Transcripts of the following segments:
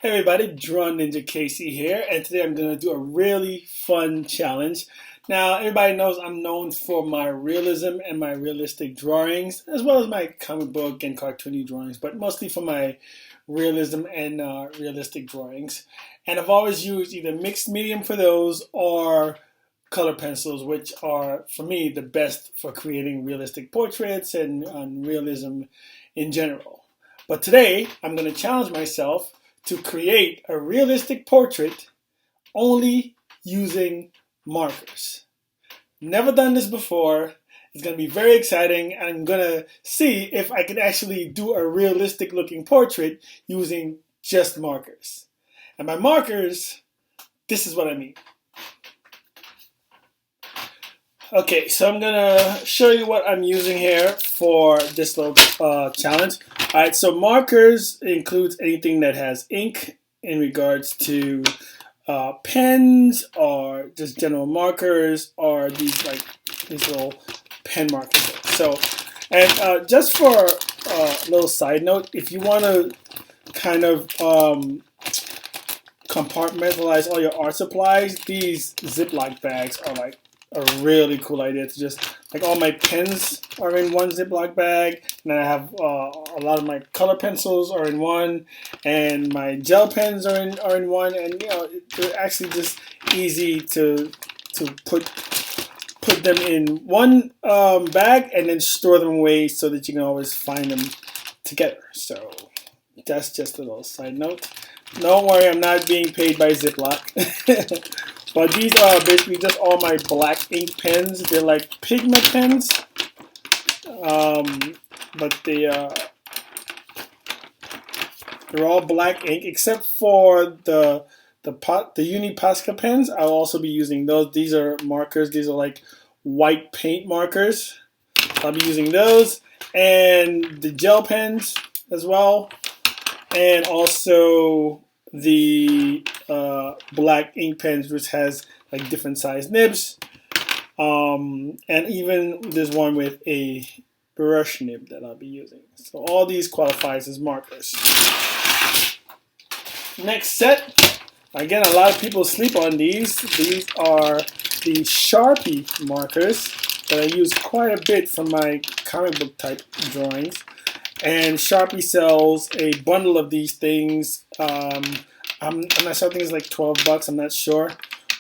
Hey everybody, Drone Ninja Casey here, and today I'm going to do a really fun challenge. Now, everybody knows I'm known for my realism and my realistic drawings, as well as my comic book and cartoony drawings, but mostly for my realism and realistic drawings. And I've always used either mixed medium for those or color pencils, which are, for me, the best for creating realistic portraits and realism in general. But today, I'm going to challenge myself to create a realistic portrait only using markers. Never done this before. It's going to be very exciting, and I'm going to see if I can actually do a realistic looking portrait using just markers. And by markers, this is what I mean. Okay, so I'm going to show you what I'm using here for this little challenge. All right, so markers includes anything that has ink in regards to pens or just general markers or these little pen markers. So, and just for a little side note, if you want to kind of compartmentalize all your art supplies, these Ziploc bags are like a really cool idea. To just like all my pens are in one Ziploc bag, and I have a lot of my color pencils are in one, and my gel pens are in one, and they're actually just easy to put them in one bag and then store them away so that you can always find them together. So that's just a little side note. Don't worry, I'm not being paid by Ziploc. But these are basically just all my black ink pens. They're like pigment pens, but they're all black ink except for the Uni Posca pens. I'll also be using those. These are markers. These are like white paint markers. I'll be using those, and the gel pens as well, and also the black ink pens, which has like different size nibs, and even there's one with a brush nib that I'll be using. So all these qualifies as markers. Next set, again, a lot of people sleep on these. These are the Sharpie markers that I use quite a bit for my comic book type drawings. And Sharpie sells a bundle of these things. I'm not sure, I think it's like $12, I'm not sure.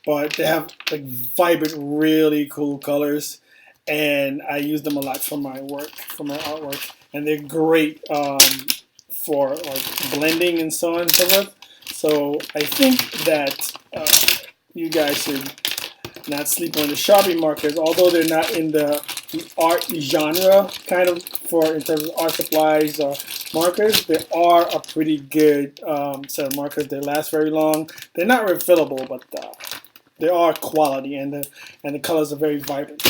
But they have like vibrant, really cool colors. And I use them a lot for my work, for my artwork. And they're great for like blending and so on and so forth. So I think that you guys should not sleep on the Sharpie markers, although they're not in the art genre kind of in terms of art supplies or markers. They are a pretty good set of markers. They last very long. They're not refillable, but they are quality, and the colors are very vibrant.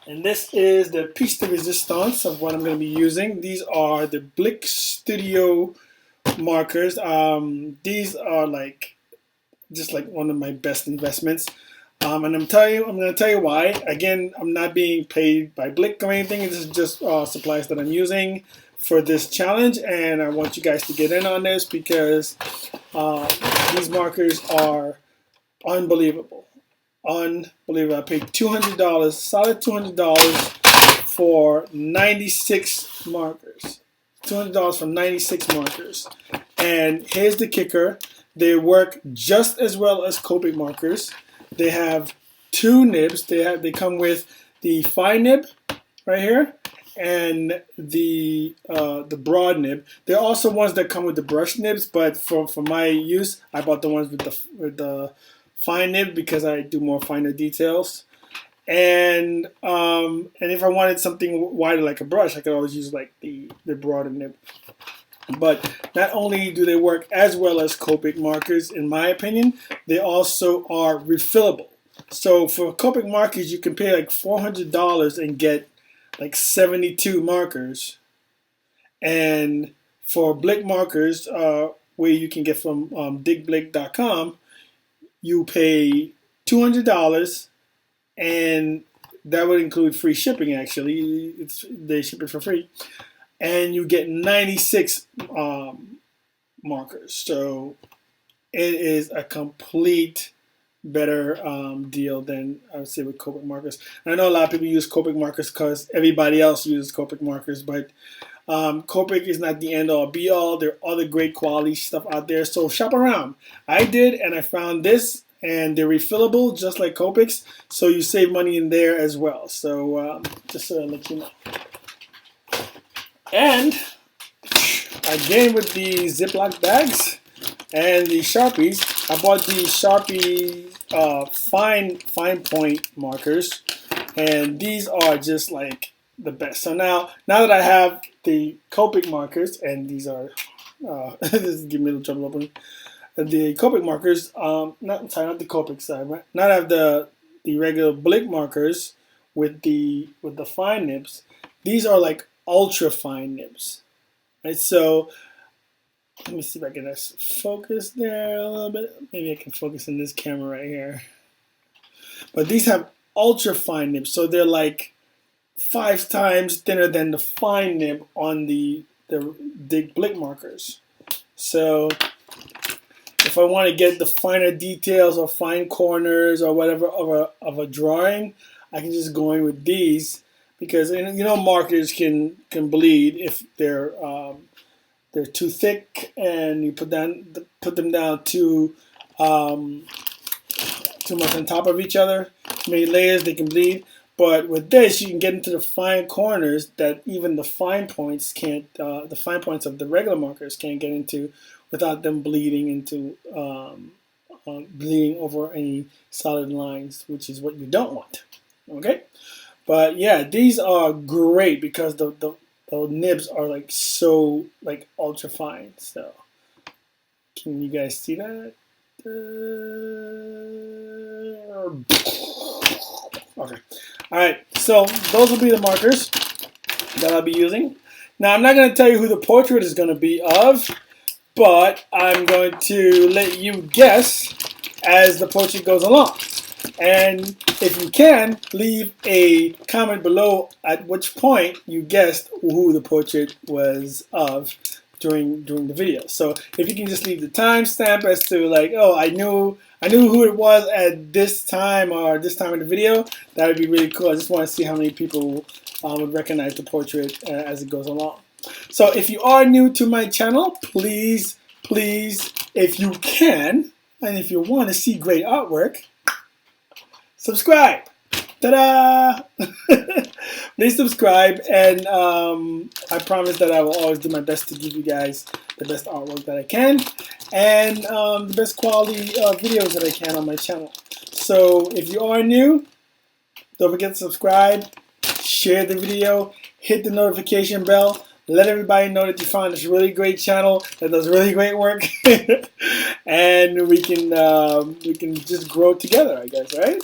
And this is the piece de resistance of what I'm going to be using. These are the Blick Studio markers. These are just like one of my best investments. And I'm going to tell you why. Again, I'm not being paid by Blick or anything. This is just supplies that I'm using for this challenge, and I want you guys to get in on this because these markers are unbelievable. Unbelievable. I paid $200, solid $200 for 96 markers. $200 for 96 markers. And here's the kicker. They work just as well as Copic markers. They have two nibs. They come with the fine nib right here and the broad nib. There are also ones that come with the brush nibs, but for my use, I bought the ones with the fine nib because I do more finer details. And if I wanted something wider like a brush, I could always use like the broader nib. But not only do they work as well as Copic markers, in my opinion, they also are refillable. So for Copic markers, you can pay like $400 and get like 72 markers. And for Blick markers, where you can get from digblick.com, you pay $200, and that would include free shipping. Actually, they ship it for free. And you get 96 markers. So it is a complete better deal than I would say with Copic markers. And I know a lot of people use Copic markers because everybody else uses Copic markers, but Copic is not the end all be all. There are other great quality stuff out there, so shop around. I did, and I found this, and they're refillable just like Copics, so you save money in there as well. So just to let you know. And again with the Ziploc bags and the Sharpies, I bought the Sharpie fine point markers, and these are just like the best. So now that I have the Copic markers, and these are this is giving me a little trouble opening the Copic markers. Not the Copic side. Right? Now I have the regular Blick markers with the fine nibs. These are like ultra fine nibs, right? So let me see if I can just focus there a little bit. Maybe I can focus in this camera right here. But these have ultra fine nibs, so they're like 5 times thinner than the fine nib on the Blick markers. So if I want to get the finer details or fine corners or whatever of a drawing, I can just go in with these, because markers can bleed if they're too thick and you put them down too much on top of each other. Too many layers, they can bleed. But with this, you can get into the fine corners that even the fine points can't. The fine points of the regular markers can't get into without them bleeding into bleeding over any solid lines, which is what you don't want. Okay, but yeah, these are great because the nibs are like so like ultra fine. So can you guys see that? Okay. All right. So those will be the markers that I'll be using. Now I'm not going to tell you who the portrait is going to be of, but I'm going to let you guess as the portrait goes along. And if you can, leave a comment below at which point you guessed who the portrait was of during the video. So if you can just leave the timestamp as to like, oh, I knew who it was at this time or this time in the video, that would be really cool. I just want to see how many people would recognize the portrait as it goes along. So if you are new to my channel, please, if you can, and if you want to see great artwork, subscribe. Ta-da! Please subscribe, and I promise that I will always do my best to give you guys the best artwork that I can, and the best quality videos that I can on my channel. So if you are new, don't forget to subscribe, share the video, hit the notification bell, let everybody know that you found this really great channel that does really great work, and we can just grow together, I guess, right?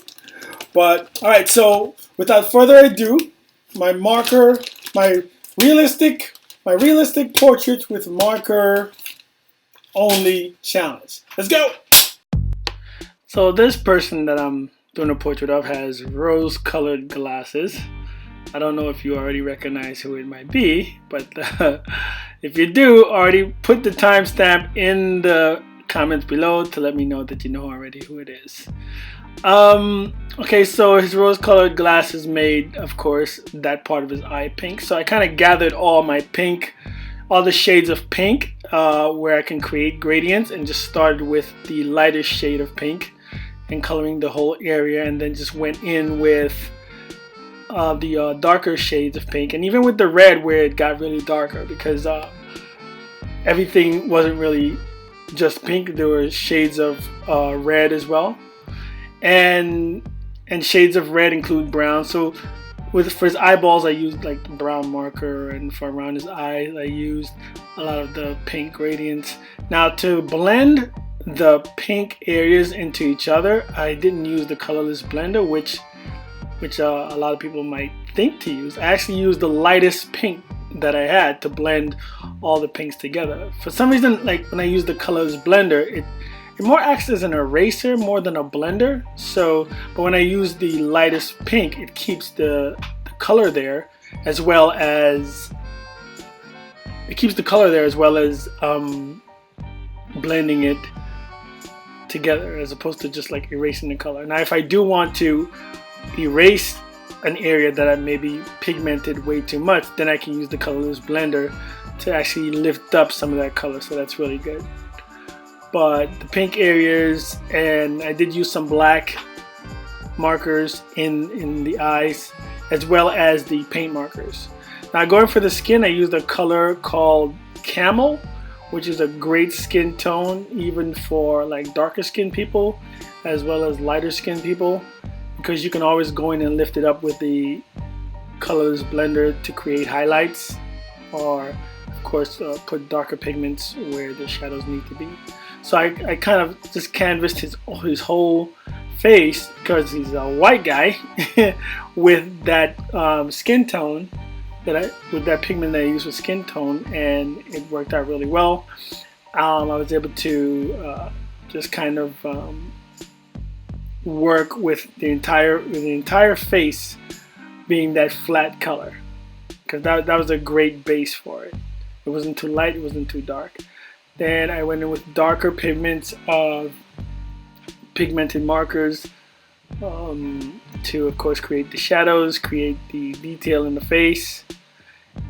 But all right, so without further ado, my realistic portrait with marker only challenge. Let's go. So this person that I'm doing a portrait of has rose-colored glasses. I don't know if you already recognize who it might be, but if you do, already put the timestamp in the comments below to let me know that you know already who it is. Okay, so his rose-colored glasses made, of course, that part of his eye pink. So I kind of gathered all the shades of pink where I can create gradients, and just started with the lightest shade of pink and coloring the whole area, and then just went in with the darker shades of pink, and even with the red where it got really darker, because everything wasn't really just pink. There were shades of red as well, and shades of red include brown. So for his eyeballs, I used like the brown marker, and for around his eyes, I used a lot of the pink gradients. Now to blend the pink areas into each other, I didn't use the colorless blender, which a lot of people might think to use. I actually used the lightest pink that I had to blend all the pinks together. For some reason, like when I use the colorless blender, it more acts as an eraser more than a blender. So, but when I use the lightest pink, it keeps the color there, as well as blending it together as opposed to just like erasing the color. Now if I do want to erase an area that I maybe pigmented way too much, then I can use the colorless blender to actually lift up some of that color, so that's really good. But the pink areas, and I did use some black markers in the eyes as well as the paint markers. Now going for the skin, I used a color called Camel, which is a great skin tone even for like darker skin people as well as lighter skin people, because you can always go in and lift it up with the colorless blender to create highlights, or of course put darker pigments where the shadows need to be. So I kind of just canvassed his whole face, because he's a white guy, with that skin tone with that pigment that I used with skin tone, and it worked out really well. I was able to just kind of work with the entire face being that flat color, because that was a great base for it. It wasn't too light, it wasn't too dark. Then I went in with darker pigments of pigmented markers to of course create the shadows, create the detail in the face,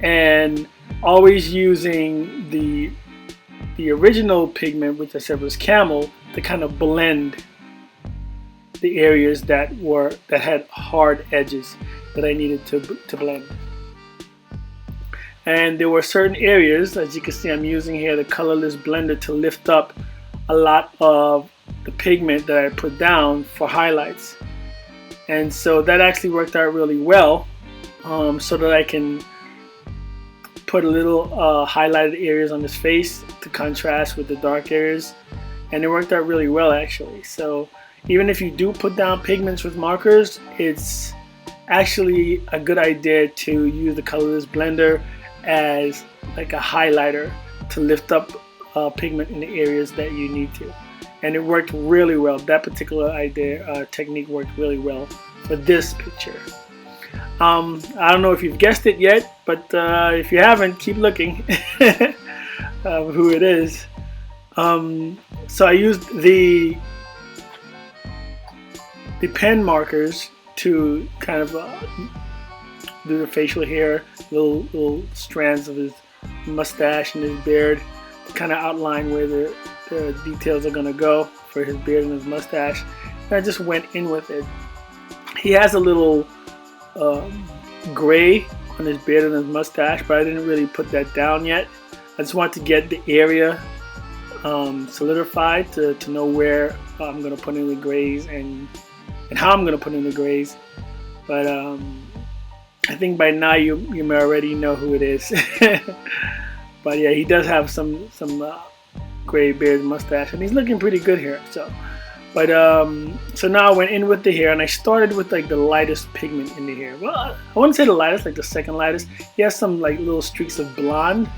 and always using the original pigment, which I said was Camel, to kind of blend the areas that had hard edges that I needed to blend. And there were certain areas, as you can see, I'm using here the colorless blender to lift up a lot of the pigment that I put down for highlights. And so that actually worked out really well, so that I can put a little highlighted areas on his face to contrast with the dark areas, and it worked out really well actually. So even if you do put down pigments with markers, it's actually a good idea to use the colorless blender as like a highlighter to lift up pigment in the areas that you need to. And it worked really well. That particular technique worked really well for this picture. I don't know if you've guessed it yet, but if you haven't, keep looking who it is. So I used the pen markers to kind of do the facial hair, little strands of his mustache and his beard, to kind of outline where the details are going to go for his beard and his mustache. And I just went in with it. He has a little gray on his beard and his mustache, but I didn't really put that down yet. I just wanted to get the area solidified to know where I'm going to put in the grays and how I'm going to put in the grays. But I think by now you may already know who it is. But yeah, he does have some gray beard and mustache, and he's looking pretty good here. So now I went in with the hair, and I started with like the lightest pigment in the hair. Well, I wouldn't say the lightest, like the second lightest. He has some like little streaks of blonde.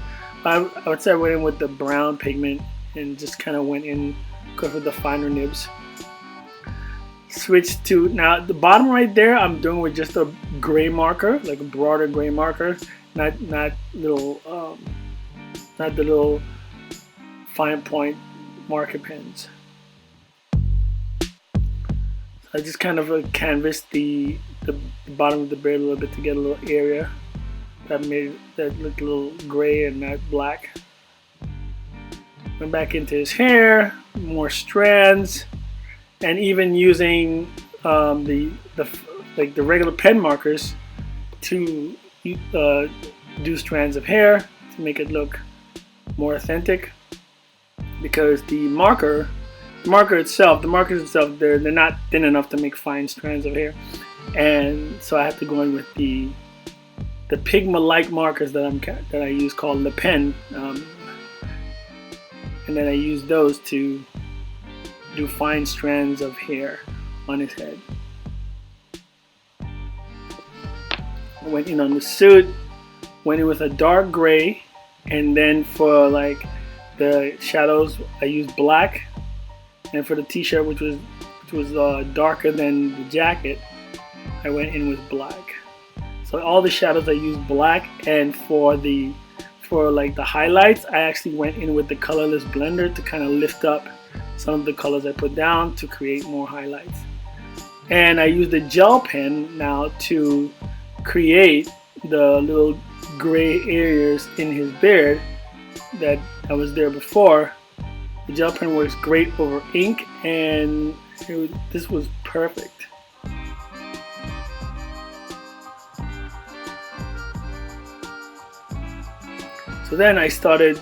I would say I went in with the brown pigment and just kind of went in with the finer nibs. Switch to, now the bottom right there I'm doing with just a gray marker, like a broader gray marker, not little not the little fine point marker pens. I just kind of canvassed the bottom of the beard a little bit to get a little area that looked a little gray and not black. Went back into his hair, more strands, and even using the regular pen markers to do strands of hair to make it look more authentic, because the markers itself, they're not thin enough to make fine strands of hair, and so I have to go in with the Pigma-like markers that I use called Le Pen, and then I use those to do fine strands of hair on his head. I went in on the suit, went in with a dark gray, and then for like the shadows I used black, and for the t-shirt, which was darker than the jacket, I went in with black. So all the shadows I used black, and for the for like the highlights, I actually went in with the colorless blender to kind of lift up some of the colors I put down to create more highlights. And I used a gel pen now to create the little gray areas in his beard that was there before. The gel pen works great over ink, and this was perfect. So then I started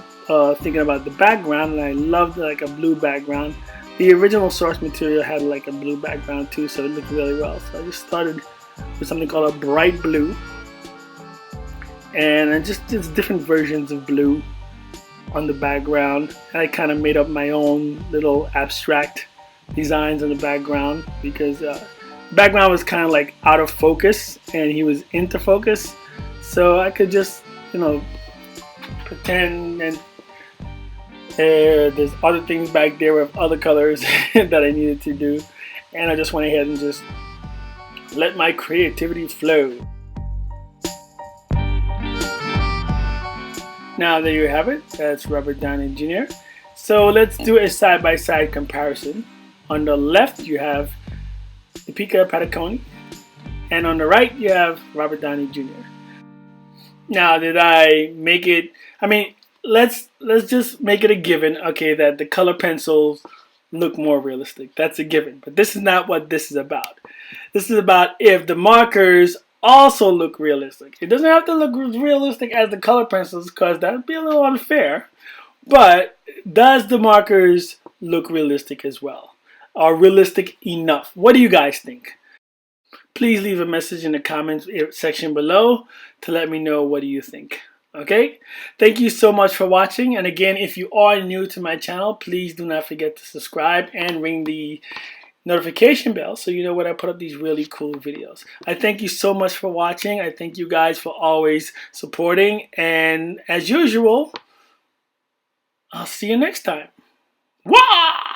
thinking about the background, and I loved like a blue background. The original source material had like a blue background too, so it looked really well. So I just started with something called a bright blue, and just different versions of blue on the background. And I kind of made up my own little abstract designs on the background because the background was kind of like out of focus and he was into focus, so I could just, you know, pretend and there's other things back there with other colors that I needed to do, and I just went ahead and just let my creativity flow. Now there you have it. That's Robert Downey Jr. So let's do a side-by-side comparison. On the left you have the Posca Pens, and on the right you have Robert Downey Jr. Now, did I make it? I mean, let's just make it a given, okay, that the color pencils look more realistic. That's a given. But this is not what this is about. This is about if the markers also look realistic. It doesn't have to look realistic as the color pencils, because that would be a little unfair. But does the markers look realistic as well? Are realistic enough? What do you guys think? Please leave a message in the comments section below to let me know what do you think. Okay? Thank you so much for watching. And again, if you are new to my channel, please do not forget to subscribe and ring the notification bell so you know when I put up these really cool videos. I thank you so much for watching. I thank you guys for always supporting. And as usual, I'll see you next time. Wah!